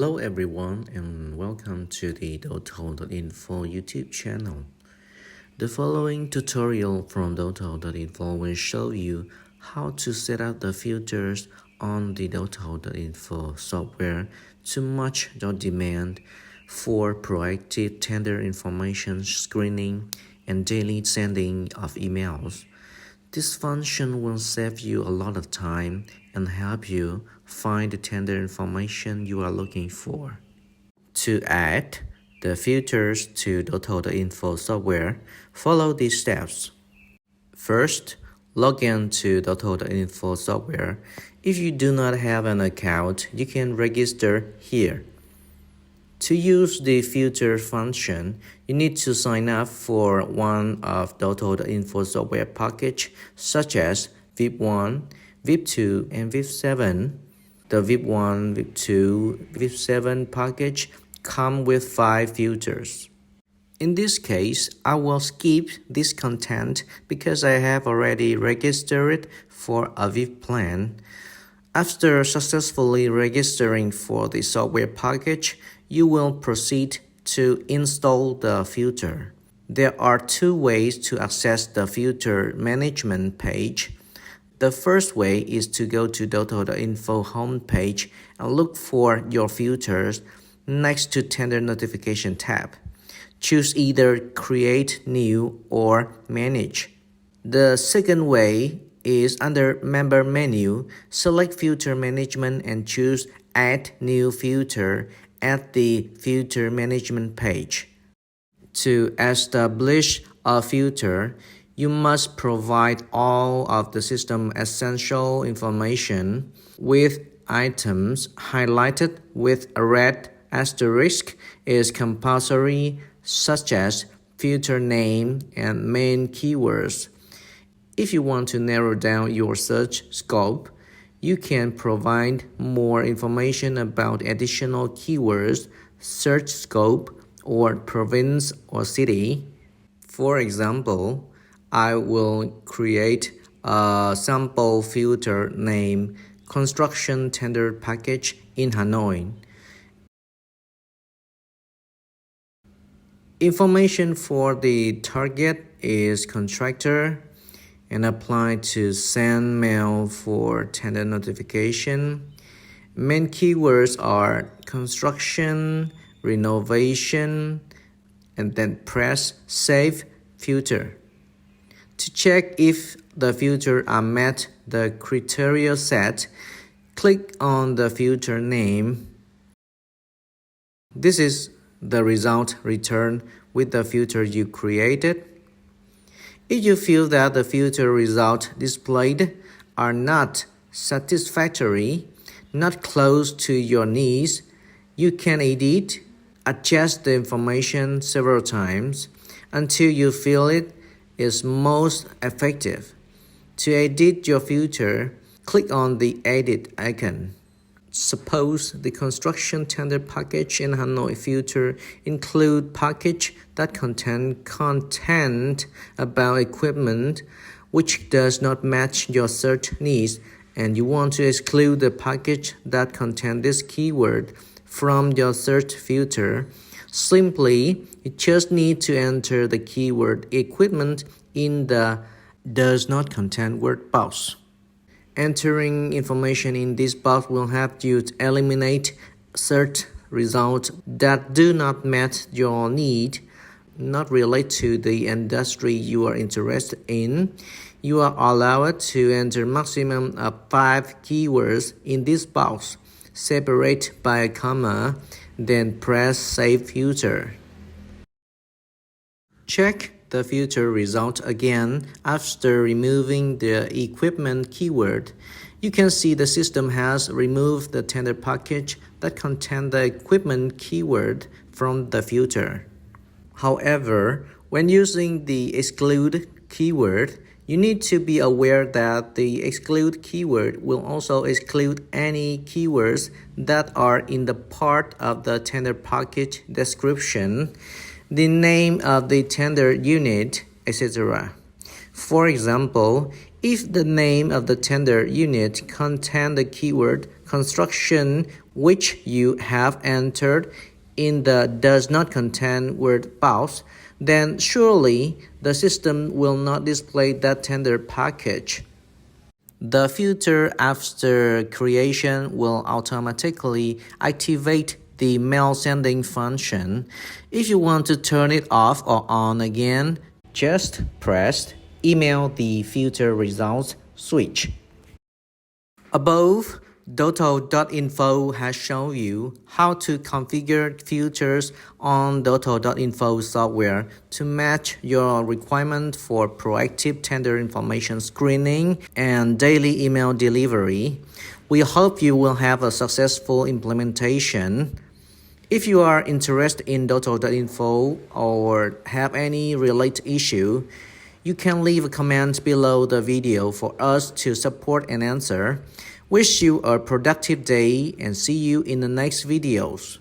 Hello everyone and welcome to the DauThau.info YouTube channel. The following tutorial from DauThau.info will show you how to set up the filters on the DauThau.info software to match your demand for proactive tender information screening and daily sending of emails. This function will save you a lot of time and help you find the tender information you are looking for. To add the filters to DauThau.info software, follow these steps. First, log in to DauThau.info software. If you do not have an account, you can register here. To use the filter function, you need to sign up for one of DauThau.info software package such as VIP1, VIP2, and VIP7. The VIP1, VIP2, VIP7 package come with 5 filters. In this case, I will skip this content because I have already registered for a VIP plan. After successfully registering for the software package, you will proceed to install the filter. There are 2 ways to access the filter management page. The first way is to go to DauThau.info homepage and look for your filters next to Tender Notification tab. Choose either Create New or Manage. The second way is under Member menu, select Filter Management and choose Add New Filter at the Filter Management page. To establish a filter, you must provide all of the system essential information with items highlighted with a red asterisk is compulsory, such as filter name and main keywords. If you want to narrow down your search scope, you can provide more information about additional keywords, search scope, or province or city. For example, I will create a sample filter named Construction Tender Package in Hanoi. Information for the target is contractor and apply to send mail for tender notification. Main keywords are construction, renovation, and then press Save Filter. To check if the filter are met the criteria set, click on the filter name. This is the result returned with the filter you created. If you feel that the filter results displayed are not satisfactory, not close to your needs, you can edit, adjust the information several times until you feel it is most effective. To edit your filter, click on the Edit icon. Suppose the construction tender package in Hanoi filter include package that contain content about equipment which does not match your search needs, and you want to exclude the package that contain this keyword from your search filter. Simply, you just need to enter the keyword equipment in the does not contain word box. Entering information in this box will help you to eliminate search results that do not match your need, not relate to the industry you are interested in. You are allowed to enter maximum of 5 keywords in this box. Separate by a comma, then press Save Filter. Check the filter result again after removing the equipment keyword. You can see the system has removed the tender package that contains the equipment keyword from the filter. However, when using the exclude keyword, you need to be aware that the exclude keyword will also exclude any keywords that are in the part of the tender package description, the name of the tender unit, etc. For example, If the name of the tender unit contains the keyword construction which you have entered in the does not contain word box, then surely the system will not display that tender package. The filter after creation will automatically activate the mail sending function. If you want to turn it off or on again, just press Email the filter results switch. Above, DauThau.info has shown you how to configure filters on DauThau.info software to match your requirement for proactive tender information screening and daily email delivery. We hope you will have a successful implementation. If you are interested in DauThau.info or have any related issue, you can leave a comment below the video for us to support and answer. Wish you a productive day and see you in the next videos.